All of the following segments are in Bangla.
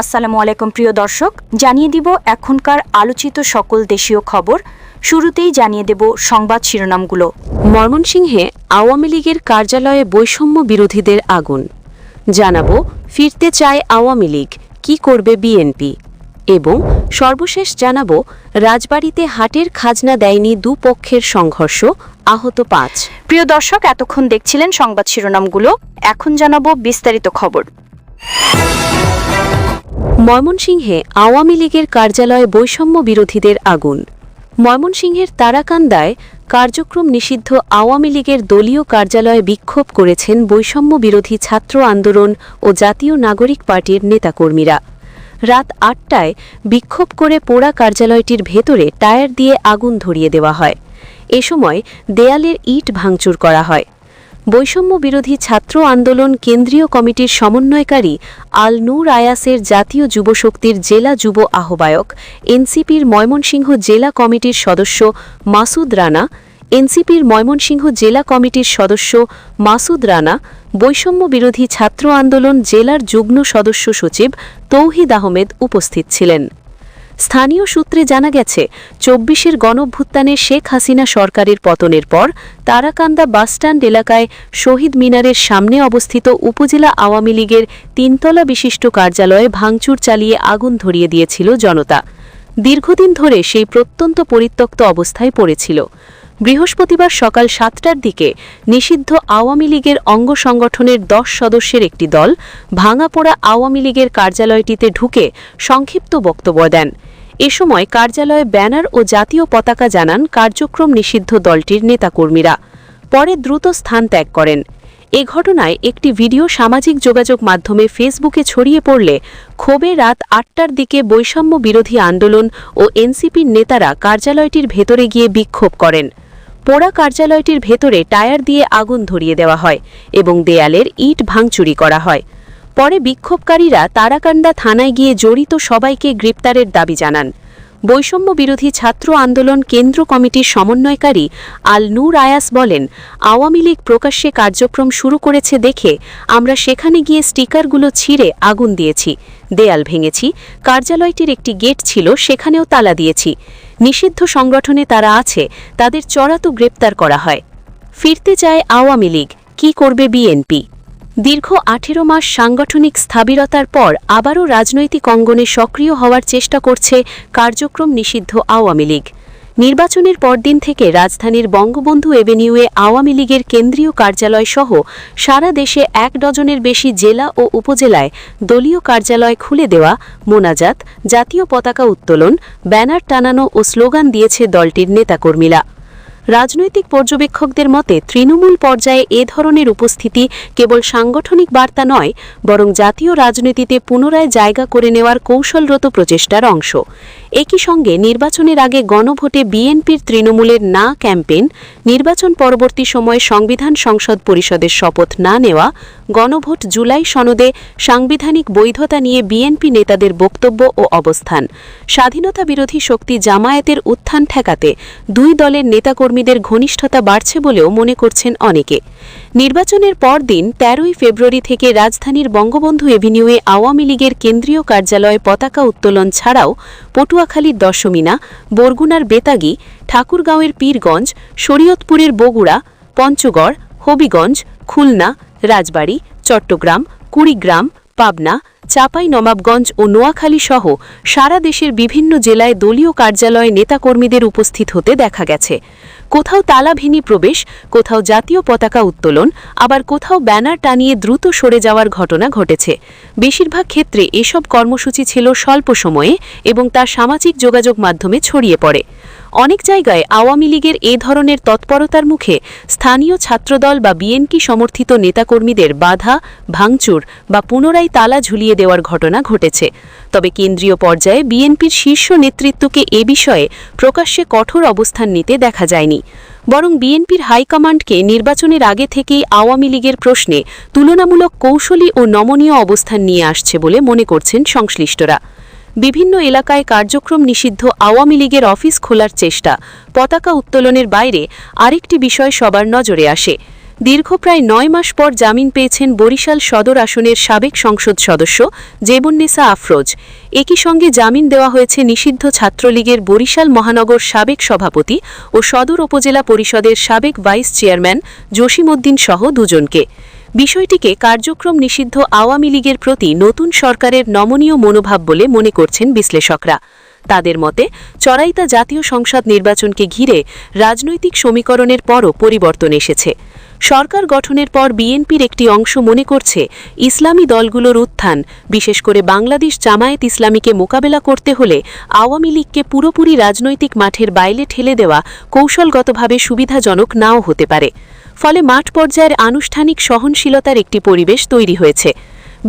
আসসালামু আলাইকুম প্রিয় দর্শক, জানিয়ে দিব এখনকার আলোচিত সকল দেশীয় খবর। শুরুতেই জানিয়ে দেব সংবাদ শিরোনামগুলো। ময়মনসিংহে আওয়ামী লীগের কার্যালয়ে বৈষম্য বিরোধীদের আগুন। জানাবো ফিরতে চায় আওয়ামী লীগ, কি করবে বিএনপি। এবং সর্বশেষ জানাবো রাজবাড়ীতে হাটের খাজনা দেয়নি দুপক্ষের সংঘর্ষ, আহত 5। প্রিয় দর্শক, এতক্ষণ দেখছিলেন সংবাদ শিরোনামগুলো, এখন জানাবো বিস্তারিত খবর। ময়মনসিংহে আওয়ামী লীগের কার্যালয়ে বৈষম্য বিরোধীদের আগুন। ময়মনসিংহের তারাকান্দায় কার্যক্রম নিষিদ্ধ আওয়ামী লীগের দলীয় কার্যালয়ে বিক্ষোভ করেছেন বৈষম্য বিরোধী ছাত্র আন্দোলন ও জাতীয় নাগরিক পার্টির নেতাকর্মীরা। রাত ৮টায় বিক্ষোভ করে পোড়া কার্যালয়টির ভেতরে টায়ার দিয়ে আগুন ধরিয়ে দেওয়া হয়। এ সময় দেয়ালের ইট ভাঙচুর করা হয়। বৈষম্য বিরোধী ছাত্র আন্দোলন কেন্দ্রীয় কমিটির সমন্বয়কারী আল নূর আয়াসের জাতীয় যুবশক্তির জেলা যুব আহ্বায়ক, এনসিপির ময়মনসিংহ জেলা কমিটির সদস্য মাসুদ রানা, এনসিপির ময়মনসিংহ জেলা কমিটির সদস্য মাসুদ রানা, বৈষম্য বিরোধী ছাত্র আন্দোলন জেলার যুগ্ম সদস্য সচিব তৌহিদ আহমেদ উপস্থিত ছিলেন। স্থানীয় সূত্রে জানা গেছে, ২৪-এর গণঅভ্যুত্থানে শেখ হাসিনা সরকারের পতনের পর তারাকান্দা বাসস্ট্যান্ড এলাকায় শহীদ মিনারের সামনে অবস্থিত উপজেলা আওয়ামী লীগের ৩তলা বিশিষ্ট কার্যালয়ে ভাঙচুর চালিয়ে আগুন ধরিয়ে দিয়েছিল জনতা। দীর্ঘদিন ধরে সেই প্রত্যন্ত পরিত্যক্ত অবস্থায় পড়েছিল। বৃহস্পতিবার সকাল ৭টার দিকে নিষিদ্ধ আওয়ামী লীগের অঙ্গ সংগঠনের ১০ সদস্যের একটি দল ভাঙাপোড়া আওয়ামী লীগের কার্যালয়টিতে ঢুকে সংক্ষিপ্ত বক্তব্য দেন। এ সময় কার্যালয়ে ব্যানার ও জাতীয় পতাকা জানান কার্যক্রম নিষিদ্ধ দলটির নেতাকর্মীরা। পরে দ্রুত স্থান ত্যাগ করেন। এ ঘটনায় একটি ভিডিও সামাজিক যোগাযোগ মাধ্যমে ফেসবুকে ছড়িয়ে পড়লে ক্ষোভে রাত ৮টার দিকে বৈষম্য বিরোধী আন্দোলন ও এনসিপির নেতারা কার্যালয়টির ভেতরে গিয়ে বিক্ষোভ করেন। পোড়া কার্যালয়টির ভেতরে টায়ার দিয়ে আগুন ধরিয়ে দেওয়া হয় এবং দেয়ালের ইট ভাঙচুরি করা হয়। পরে বিক্ষোভকারীরা তারাকান্দা থানায় গিয়ে জড়িত সবাইকে গ্রেপ্তারের দাবি জানান। বৈষম্য বিরোধী ছাত্র আন্দোলন কেন্দ্র কমিটির সমন্বয়কারী আল নূর আয়াস বলেন, আওয়ামী লীগ প্রকাশ্যে কার্যক্রম শুরু করেছে দেখে আমরা সেখানে গিয়ে স্টিকারগুলো ছিঁড়ে আগুন দিয়েছি, দেয়াল ভেঙেছি, কার্যালয়টির একটি গেট ছিল সেখানেও তালা দিয়েছি। নিষিদ্ধ সংগঠনে তারা আছে, তাদের চড়াতো গ্রেপ্তার করা হয়। ফিরতে চায় আওয়ামী লীগ, কি করবে বিএনপি। দীর্ঘ ১৮ মাস সাংগঠনিক স্থবিরতার পর আবারও রাজনৈতিক অঙ্গনে সক্রিয় হওয়ার চেষ্টা করছে কার্যক্রম নিষিদ্ধ আওয়ামী লীগ। নির্বাচনের পরদিন থেকে রাজধানীর বঙ্গবন্ধু এভিনিউয়ে আওয়ামী লীগের কেন্দ্রীয় কার্যালয় সহ সারা দেশে ১ ডজনের বেশি জেলা ও উপজেলায় দলীয় কার্যালয় খুলে দেওয়া, মোনাজাত, জাতীয় পতাকা উত্তোলন, ব্যানার টানানো ও স্লোগান দিয়েছে দলটির নেতাকর্মীরা। রাজনৈতিক পর্যবেক্ষকদের মতে তৃণমূল পর্যায়ে এ ধরনের উপস্থিতি কেবল সাংগঠনিক বার্তা নয়, বরং জাতীয় রাজনীতিতে পুনরায় জায়গা করে নেওয়ার কৌশলরত প্রচেষ্টার অংশ। একই সঙ্গে নির্বাচনের আগে গণভোটে বিএনপির তৃণমূলের না ক্যাম্পেইন, নির্বাচন পরবর্তী সময়ে সংবিধান সংসদ পরিষদের শপথ না নেওয়া, গণভোট জুলাই সনদে সাংবিধানিক বৈধতা নিয়ে বিএনপি নেতাদের বক্তব্য ও অবস্থান, স্বাধীনতা বিরোধী শক্তি জামায়াতের উত্থান ঠেকাতে দুই দলের নেতাকর্মীদের ঘনিষ্ঠতা বাড়ছে বলেও মনে করছেন অনেকে। নির্বাচনের পরদিন ১৩ই ফেব্রুয়ারি থেকে রাজধানীর বঙ্গবন্ধু এভিনিউয়ে আওয়ামী লীগের কেন্দ্রীয় কার্যালয়ে পতাকা উত্তোলন ছাড়াও পটুয়াখালীর দশমিনা, বরগুনার বেতাগী, ঠাকুরগাঁওয়ের পীরগঞ্জ, শরীয়তপুরের বগুড়া, পঞ্চগড়, হবিগঞ্জ, খুলনা, রাজবাড়ী, চট্টগ্রাম, কুড়িগ্রাম, পাবনা, চাঁপাইনবাবগঞ্জ ও নোয়াখালী সহ সারা দেশের বিভিন্ন জেলায় দলীয় কার্যালয়ে নেতাকর্মীদের উপস্থিত হতে দেখা গেছে। কোথাও তালাভেনি প্রবেশ, কোথাও জাতীয় পতাকা উত্তোলন, আবার কোথাও ব্যানার টানিয়ে দ্রুত সরে যাওয়ার ঘটনা ঘটেছে। বেশিরভাগ ক্ষেত্রে এসব কর্মসূচি ছিল স্বল্প সময়ে এবং তা সামাজিক যোগাযোগ মাধ্যমে ছড়িয়ে পড়ে। অনেক জায়গায় আওয়ামী লীগের এ ধরনের তৎপরতার মুখে স্থানীয় ছাত্রদল বা বিএনপি সমর্থিত নেতাকর্মীদের বাধা, ভাঙচুর বা পুনরায় তালা ঝুলিয়ে দেওয়ার ঘটনা ঘটেছে। তবে কেন্দ্রীয় পর্যায়ে বিএনপির শীর্ষ নেতৃত্বকে এ বিষয়ে প্রকাশ্যে কঠোর অবস্থান নিতে দেখা যায়নি, বরং বিএনপির হাইকমান্ডকে নির্বাচনের আগে থেকেই আওয়ামী লীগের প্রশ্নে তুলনামূলক কৌশলী ও নমনীয় অবস্থান নিয়ে আসছে বলে মনে করছেন সংশ্লিষ্টরা। বিভিন্ন এলাকায় কার্যক্রম নিষিদ্ধ আওয়ামী লীগের অফিস খোলার চেষ্টা, পতাকা উত্তোলনের বাইরে আরেকটি বিষয় সবার নজরে আসে। দীর্ঘ প্রায় 9 মাস পর জামিন পেয়েছেন বরিশাল সদর আসনের সাবেক সংসদ সদস্য জেবুন্নেসা আফরোজ। একই সঙ্গে জামিন দেওয়া হয়েছে নিষিদ্ধ ছাত্রলীগের বরিশাল মহানগর সাবেক সভাপতি ও সদর উপজেলা পরিষদের সাবেক ভাইস চেয়ারম্যান জসিম উদ্দিন সহ দুজনকে। বিষয়টিকে কার্যক্রম নিষিদ্ধ আওয়ামী লীগের প্রতি নতুন সরকারের নমনীয় মনোভাব বলে মনে করছেন বিশ্লেষকরা। তাদের মতে চড়াইতা জাতীয় সংসদ নির্বাচনকে ঘিরে রাজনৈতিক সমীকরণের পরও পরিবর্তন এসেছে। সরকার গঠনের পর বিএনপির একটি অংশ মনে করছে ইসলামী দলগুলোর উত্থান, বিশেষ করে বাংলাদেশ জামায়াত ইসলামীকে মোকাবেলা করতে হলে আওয়ামী লীগকে পুরোপুরি রাজনৈতিক মাঠের বাইরে ঠেলে দেওয়া কৌশলগতভাবে সুবিধাজনক নাও হতে পারে। ফলে মাঠ পর্যায়ের আনুষ্ঠানিক সহনশীলতার একটি পরিবেশ তৈরি হয়েছে।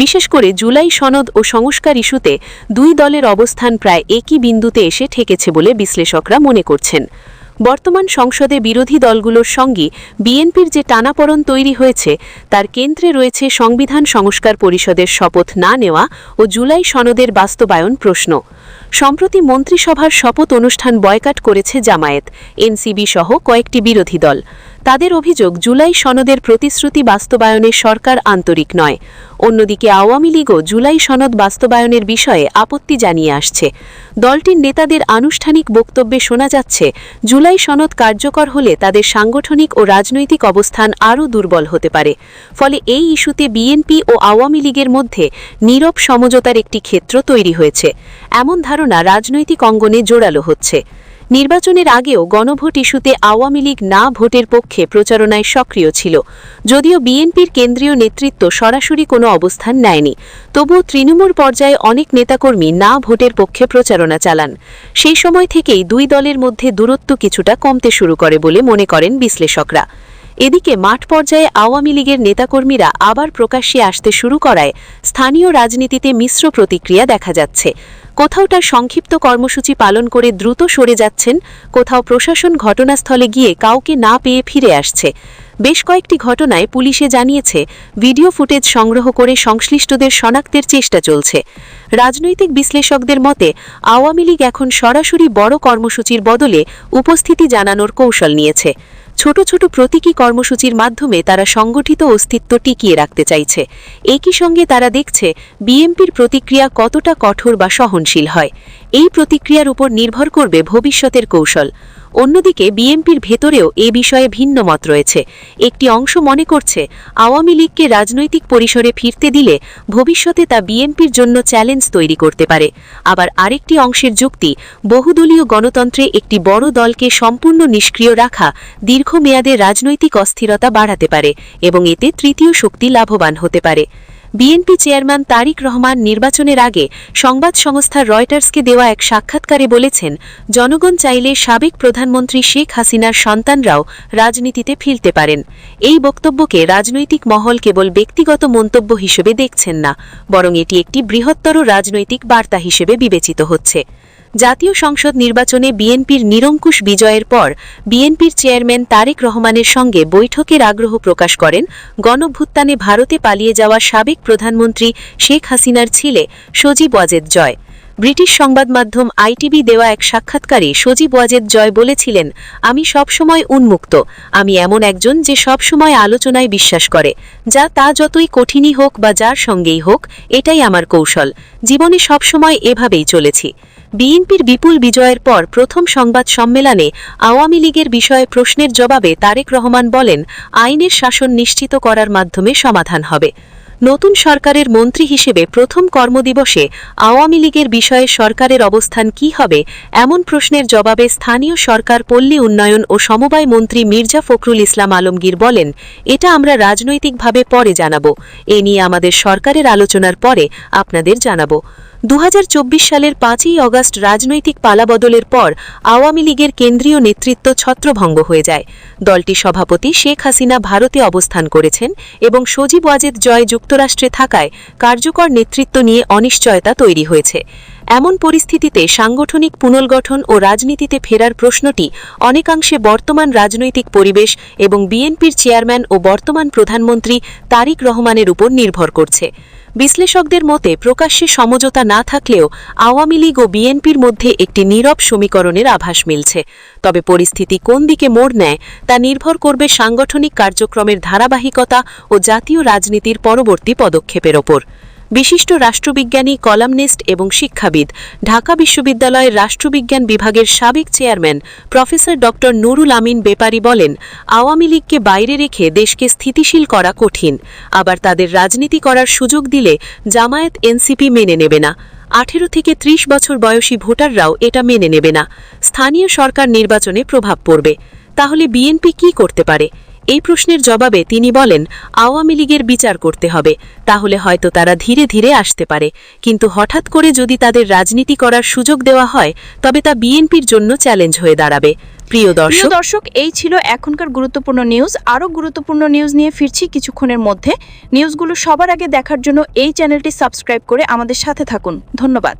বিশেষ করে জুলাই সনদ ও সংস্কার ইস্যুতে দুই দলের অবস্থান প্রায় একই বিন্দুতে এসে ঠেকেছে বলে বিশ্লেষকরা মনে করছেন। বর্তমান সংসদে বিরোধী দলগুলোর সঙ্গে বিএনপির যে টানাপড়ন তৈরি হয়েছে তার কেন্দ্রে রয়েছে সংবিধান সংস্কার পরিষদের শপথ না নেওয়া ও জুলাই সনদের বাস্তবায়ন প্রশ্ন। সম্প্রতি মন্ত্রিসভার শপথ অনুষ্ঠান বয়কট করেছে জামায়াত, এনসিবি সহ কয়েকটি বিরোধী দল। তাদের অভিযোগ জুলাই সনদের প্রতিশ্রুতি বাস্তবায়নে সরকার আন্তরিক নয়। অন্যদিকে আওয়ামী লীগও জুলাই সনদ বাস্তবায়নের বিষয়ে আপত্তি জানিয়ে আসছে। দলটির নেতাদের আনুষ্ঠানিক বক্তব্যে শোনা যাচ্ছে জুলাই সনদ কার্যকর হলে তাদের সাংগঠনিক ও রাজনৈতিক অবস্থান আরও দুর্বল হতে পারে। ফলে এই ইস্যুতে বিএনপি ও আওয়ামী লীগের মধ্যে নীরব সমঝোতার একটি ক্ষেত্র তৈরি হয়েছে। এমন ধারণা রাজনৈতিক অঙ্গনে জোরালো হচ্ছে। নির্বাচনের আগেও গণভোট ইস্যুতে আওয়ামী লীগ না ভোটের পক্ষে প্রচারণায় সক্রিয় ছিল। যদিও বিএনপির কেন্দ্রীয় নেতৃত্ব সরাসরি কোনো অবস্থান নেয়নি, তবুও তৃণমূল পর্যায়ে অনেক নেতাকর্মী না ভোটের পক্ষে প্রচারণা চালান। সেই সময় থেকেই দুই দলের মধ্যে দূরত্ব কিছুটা কমতে শুরু করে বলে মনে করেন বিশ্লেষকরা। এদিকে মাঠ পর্যায়ে আওয়ামী লীগের নেতাকর্মীরা আবার প্রকাশ্যে আসতে শুরু করায় স্থানীয় রাজনীতিতে মিশ্র প্রতিক্রিয়া দেখা যাচ্ছে। কোথাও তার সংক্ষিপ্ত কর্মসূচি পালন করে দ্রুত সরে যাচ্ছেন, কোথাও প্রশাসন ঘটনাস্থলে গিয়ে কাউকে না পেয়ে ফিরে আসছে। বেশ কয়েকটি ঘটনায় পুলিশে জানিয়েছে ভিডিও ফুটেজ সংগ্রহ করে সংশ্লিষ্টদের শনাক্তের চেষ্টা চলছে। রাজনৈতিক বিশ্লেষকদের মতে আওয়ামী লীগ এখন সরাসরি বড় কর্মসূচির বদলে উপস্থিতি জানানোর কৌশল নিয়েছে। ছোট ছোট প্রতীকী কর্মসূচির মাধ্যমে তারা সংগঠিত অস্তিত্ব টিকিয়ে রাখতে চাইছে। একই সঙ্গে তারা দেখছে বিএনপির প্রতিক্রিয়া কতটা কঠোর বা সহনশীল হয়। এই প্রতিক্রিয়ার উপর নির্ভর করবে ভবিষ্যতের কৌশল। অন্যদিকে বিএনপির ভেতরেও এ বিষয়ে ভিন্ন মত রয়েছে। একটি অংশ মনে করছে আওয়ামী লীগকে রাজনৈতিক পরিসরে ফিরতে দিলে ভবিষ্যতে তা বিএনপির জন্য চ্যালেঞ্জ তৈরি করতে পারে। আবার আরেকটি অংশের যুক্তি, বহুদলীয় গণতন্ত্রে একটি বড় দলকে সম্পূর্ণ নিষ্ক্রিয় রাখা দীর্ঘমেয়াদে রাজনৈতিক অস্থিরতা বাড়াতে পারে এবং এতে তৃতীয় শক্তি লাভবান হতে পারে। বিএনপি চেয়ারম্যান তারিক রহমান নির্বাচনের আগে সংবাদ সংস্থা রয়টার্সকে দেওয়া এক সাক্ষাৎকারে বলেছেন, জনগণ চাইলে সাবেক প্রধানমন্ত্রী শেখ হাসিনার সন্তানরাও রাজনীতিতে ফিরতে পারেন। এই বক্তব্যকে রাজনৈতিক মহল কেবল ব্যক্তিগত মন্তব্য হিসেবে দেখছেন না, বরং এটি একটি বৃহত্তর রাজনৈতিক বার্তা হিসেবে বিবেচিত হচ্ছে। জাতীয় সংসদ নির্বাচনে বিএনপির নিরঙ্কুশ বিজয়ের পর বিএনপির চেয়ারম্যান তারেক রহমানের সঙ্গে বৈঠকের আগ্রহ প্রকাশ করেন গণঅভ্যুত্থানে ভারতে পালিয়ে যাওয়া সাবেক প্রধানমন্ত্রী শেখ হাসিনার ছেলে সজীব ওয়াজেদ জয়। ব্রিটিশ সংবাদ মাধ্যম আইটিভি দেওয়া এক সাক্ষাৎকারে সজীব ওয়াজেদ জয় বলেছিলেন, আমি সবসময় উন্মুক্ত। আমি এমন একজন যে সবসময় আলোচনায় বিশ্বাস করে, তা যতই কঠিনই হোক বা যার সঙ্গেই হোক, এটাই আমার কৌশল। জীবনে সবসময় এভাবেই চলেছি। বিএনপির বিপুল বিজয়ের পর প্রথম সংবাদ সম্মেলনে আওয়ামী লীগের বিষয়ে প্রশ্নের জবাবে তারেক রহমান বলেন, আইনের শাসন নিশ্চিত করার মাধ্যমে সমাধান হবে। নতুন সরকারের মন্ত্রী হিসেবে প্রথম কর্মদিবসে আওয়ামী লীগের বিষয়ে সরকারের অবস্থান কী হবে এমন প্রশ্নের জবাবে স্থানীয় সরকার, পল্লী উন্নয়ন ও সমবায় মন্ত্রী মির্জা ফখরুল ইসলাম আলমগীর বলেন, এটা আমরা রাজনৈতিকভাবে পরে জানাব। এ নিয়ে আমাদের সরকারের আলোচনার পরে আপনাদের জানাব। 2024 সালের 5ই অগাস্ট রাজনৈতিক পালাবদলের পর আওয়ামী লীগের কেন্দ্রীয় নেতৃত্ব ছত্রভঙ্গ হয়ে যায়। দলটির সভাপতি শেখ হাসিনা ভারতে অবস্থান করেছেন এবং সজীব ওয়াজেদ জয় যুক্তরাষ্ট্রে থাকায় কার্যকর নেতৃত্ব নিয়ে অনিশ্চয়তা তৈরি হয়েছে। এমন পরিস্থিতিতে সাংগঠনিক পুনর্গঠন ও রাজনীতিতে ফেরার প্রশ্নটি অনেকাংশে বর্তমান রাজনৈতিক পরিবেশ এবং বিএনপির চেয়ারম্যান ও বর্তমান প্রধানমন্ত্রী তারিক রহমানের উপর নির্ভর করছে। বিশ্লেষকদের মতে প্রকাশ্যে সমঝোতা না থাকলেও আওয়ামী লীগ ও বিএনপির মধ্যে একটি নীরব সমীকরণের আভাস মিলছে। তবে পরিস্থিতি কোন দিকে মোড় নেয় তা নির্ভর করবে সাংগঠনিক কার্যক্রমের ধারাবাহিকতা ও জাতীয় রাজনীতির পরবর্তী পদক্ষেপের ওপর। বিশিষ্ট রাষ্ট্রবিজ্ঞানী, কলামনিস্ট এবং শিক্ষাবিদ, ঢাকা বিশ্ববিদ্যালয়ের রাষ্ট্রবিজ্ঞান বিভাগের সাবেক চেয়ারম্যান প্রফেসর ড নুরুল আমিন বেপারী বলেন, আওয়ামী লীগকে বাইরে রেখে দেশকে স্থিতিশীল করা কঠিন। আবার তাদের রাজনীতি করার সুযোগ দিলে জামায়াত এনসিপি মেনে নেবে না। 18 থেকে 30 বছর বয়সী ভোটাররাও এটা মেনে নেবে না। স্থানীয় সরকার নির্বাচনে প্রভাব পড়বে। তাহলে বিএনপি কি করতে পারে? এই প্রশ্নের জবাবে তিনি বলেন, আওয়ামী লীগের বিচার করতে হবে। তাহলে হয়তো তারা ধীরে ধীরে আসতে পারে, কিন্তু হঠাৎ করে যদি তাদের রাজনীতি করার সুযোগ দেওয়া হয় তবে তা বিএনপির জন্য চ্যালেঞ্জ হয়ে দাঁড়াবে। প্রিয় দর্শক, এই ছিল এখনকার গুরুত্বপূর্ণ নিউজ। আরও গুরুত্বপূর্ণ নিউজ নিয়ে ফিরছি কিছুক্ষণের মধ্যে। নিউজগুলো সবার আগে দেখার জন্য এই চ্যানেলটি সাবস্ক্রাইব করে আমাদের সাথে থাকুন। ধন্যবাদ।